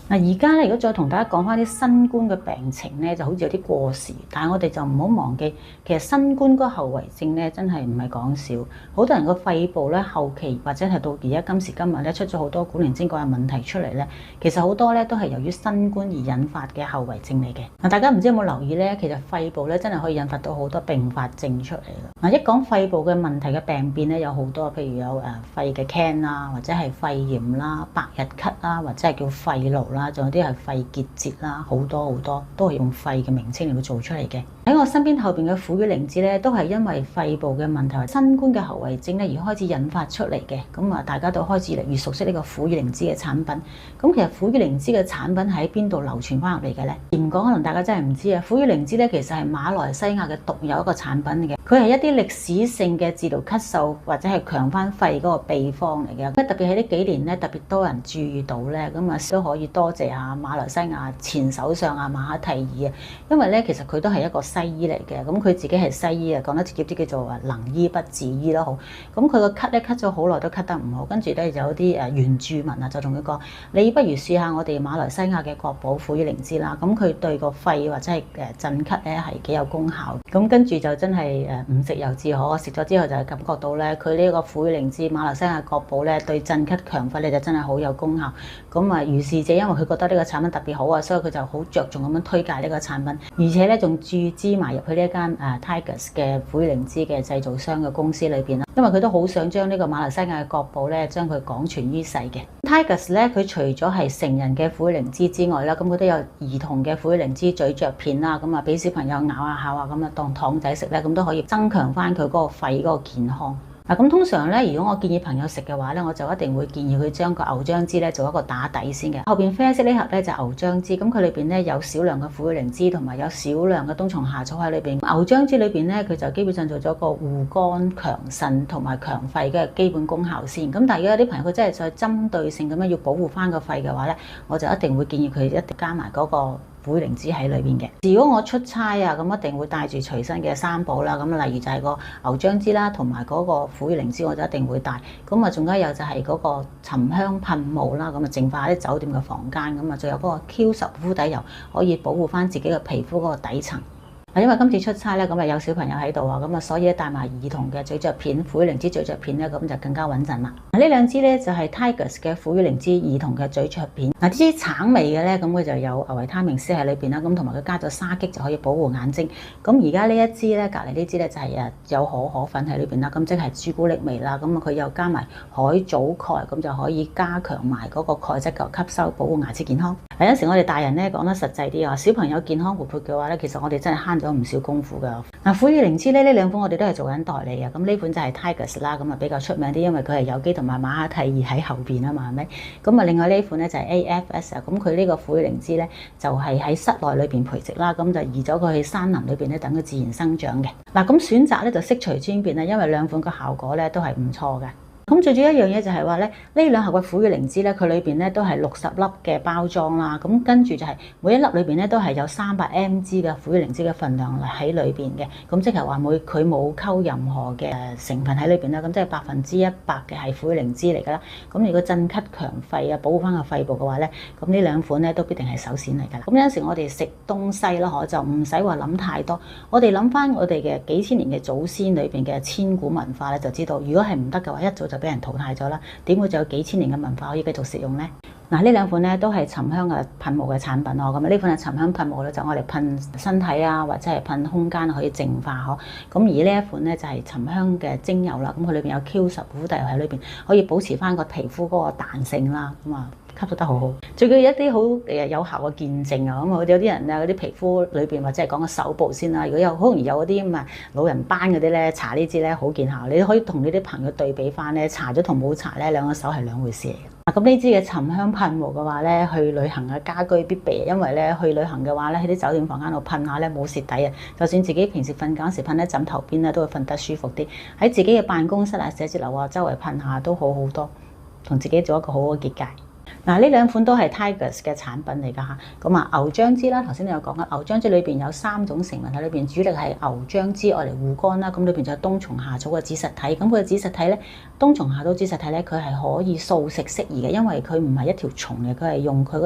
而家咧，如果再同大家講翻啲新冠嘅病情咧，就好似有啲過時，但係我哋就唔好忘記，其實新冠嗰個後遺症咧，真係唔係講笑。好多人個肺部咧後期或者係到而家今時今日咧，出咗好多古靈精怪嘅問題出嚟咧，其實好多咧都係由於新冠而引發嘅後遺症嚟嘅。大家唔知有冇留意咧？其實肺部咧真係可以引發到好多併發症出嚟。一講肺部嘅問題嘅病變咧，有好多，譬如有肺嘅 can 啦，或者係肺炎啦、百日咳啦，或者係叫肺癆啦，仲有啲係肺結節啦，好多都係用肺嘅名稱嚟到做出嚟嘅。喺我身邊後邊嘅苦與靈芝咧，都係因為肺部嘅問題、新冠嘅後遺症咧而開始引發出嚟嘅。咁大家都開始越嚟越熟悉呢個苦與靈芝嘅產品。咁其實苦與靈芝嘅產品喺邊度流傳翻入嚟嘅咧？嚴講可能大家真係唔知啊。苦與靈芝咧其實係馬來西亞嘅獨有一個產品嚟嘅，佢係一啲歷史性嘅治療咳嗽或者係強翻肺嗰個秘方嚟嘅。特別喺呢幾年咧，特別多人注意到咧，咁都可以多謝下馬來西亞前首相馬哈蒂爾啊，因為咧其實佢都係一個西醫嚟嘅，咁佢自己係西醫啊，講得直接啲叫做能醫不自醫咯好。咁佢個咳咧咳咗好耐都咳得唔好，跟住咧就有啲原住民啊就同佢講：你不如試下我哋馬來西亞嘅國寶苦與靈芝啦，咁佢對個肺或者係鎮咳咧係幾有功效。咁跟住就真係唔食又自可，食咗之後就係感覺到咧，佢呢個苦與靈芝馬來西亞國寶咧對鎮咳強肺咧就真係好有功效。咁如是者因為佢覺得呢個產品特別好啊，所以佢就好着重咁樣推介呢個產品，而且咧仲注資埋入去呢一間Tigers 嘅苦與靈芝嘅製造商嘅公司裏邊啦，因為佢都好想將呢個馬來西亞嘅國寶咧將佢廣傳於世嘅。Tigers 咧佢除咗係成人嘅苦與靈芝之外啦，咁佢都有兒童嘅苦與靈芝咀嚼片啦，咁俾小朋友咬下咬下咁當糖仔食咧，咁都可以增強翻佢嗰個肺嗰個健康。咁通常咧，如果我建議朋友食嘅話咧，我就一定會建議佢將個牛樟芝咧做一個打底先嘅。後邊啡色呢盒咧就牛樟芝，咁佢裏邊咧有少量嘅苦與靈芝同埋有少量嘅冬蟲夏草喺裏邊。牛樟芝裏邊咧佢就基本上做咗個護肝強腎同埋強肺嘅基本功效先。咁但係如果有啲朋友佢真係再針對性咁樣要保護翻個肺嘅話咧，我就一定會建議佢一定加埋嗰個苦與靈芝喺裏邊嘅。如果我出差啊，咁一定會帶住隨身嘅三寶啦。咁例如就係個牛樟芝啦，同埋嗰個苦與靈芝，我就一定會帶。咁仲有就係嗰個沉香噴霧啦，咁淨化啲酒店嘅房間。咁仲有嗰個 Q10 膚底油，可以保護翻自己嘅皮膚嗰個底層。因為今次出差咧，咁有小朋友喺度啊，咁所以帶埋兒童嘅咀嚼片、苦與靈芝咀嚼片咧，咁就更加穩陣啦。呢兩支咧就係 Tigers 嘅苦與靈芝兒童嘅咀嚼片。呢支橙味嘅咧，咁佢就有維他命 C 喺裏邊啦，咁同埋佢加咗沙棘就可以保護眼睛。咁而家呢一支咧，隔離呢支咧就係有可粉喺裏邊啦，咁即係朱古力味啦。咁佢又加埋海藻鈣，咁就可以加強埋嗰個鈣質嘅吸收，保護牙齒健康。有陣時我哋大人咧講得實際啲啊，小朋友健康活潑嘅話咧，其實我哋真係慳咗唔少功夫噶。苦與靈芝呢兩款我哋都係做緊代理嘅。咁呢款就係 Tigers 啦，咁比較出名啲，因為佢係有機同埋馬哈蒂爾喺後邊啊嘛，係咪？咁另外呢款咧就係 AFS 啊，咁佢呢個苦與靈芝咧就係喺室內裏邊培植啦，咁就移咗佢去山林裏邊咧等佢自然生長嘅。咁選擇咧就悉隨尊便啦，因為兩款嘅效果咧都係唔錯嘅。咁最主要一樣嘢就係話咧，呢兩盒嘅苦與靈芝咧，佢裏邊咧都係60粒嘅包裝啦。咁跟住就係每一粒裏邊咧都係有300 mg 嘅苦與靈芝嘅份量喺裏邊嘅。咁即係話佢冇溝任何嘅成分喺裏邊啦。咁即係100%嘅係苦與靈芝嚟㗎啦。咁如果鎮咳強肺啊，保護翻個肺部嘅話咧，咁呢兩款咧都必定係首選嚟㗎啦。咁有陣時我哋食東西咯，就唔使話諗太多。我哋諗翻我哋嘅幾千年嘅祖先裏邊嘅千古文化咧，就知道如果係唔得嘅話，一早就俾人淘汰咗啦，點會仲有幾千年嘅文化可以繼續食用呢？呢兩款咧都係沉香嘅噴霧嘅產品咯。咁呢款係沉香噴霧咧，就我哋噴身體啊，或者係噴空間可以淨化嗬。咁而呢一款咧就係沉香嘅精油啦。咁佢裏邊有 Q10 膚底油喺裏邊，可以保持翻個皮膚嗰個彈性啦。吸收得好好，最緊要一啲好有效嘅見證啊！咁有啲人啊，嗰啲皮膚裏邊或者係講個手部先啦。如果有好容易有嗰啲咁老人斑嗰啲咧，搽呢支咧好見效。你可以同你啲朋友對比翻咧，搽咗同冇搽咧，兩個手係兩回事嚟嘅。咁呢支嘅沉香噴霧嘅話咧，去旅行嘅家居必備，因為咧去旅行嘅話咧，喺啲酒店房間度噴下咧冇蝕底啊！就算自己平時瞓覺時噴喺枕頭邊咧，都會瞓得舒服啲。喺自己嘅辦公室啊、寫字樓啊，周圍噴下都好好多，同自己做一個好好嘅結界。呢兩款都係 Tigers 嘅產品嚟㗎嚇。牛樟芝啦，頭先你有講啦，牛樟芝裏邊有3種成分喺裏邊，主力係牛樟芝愛嚟護肝啦。咁裏邊就有冬蟲夏草嘅子實體。咁佢嘅子實體咧，冬蟲夏草子實體咧，佢係可以素食適宜嘅，因為佢唔係一條蟲嘅，佢係用佢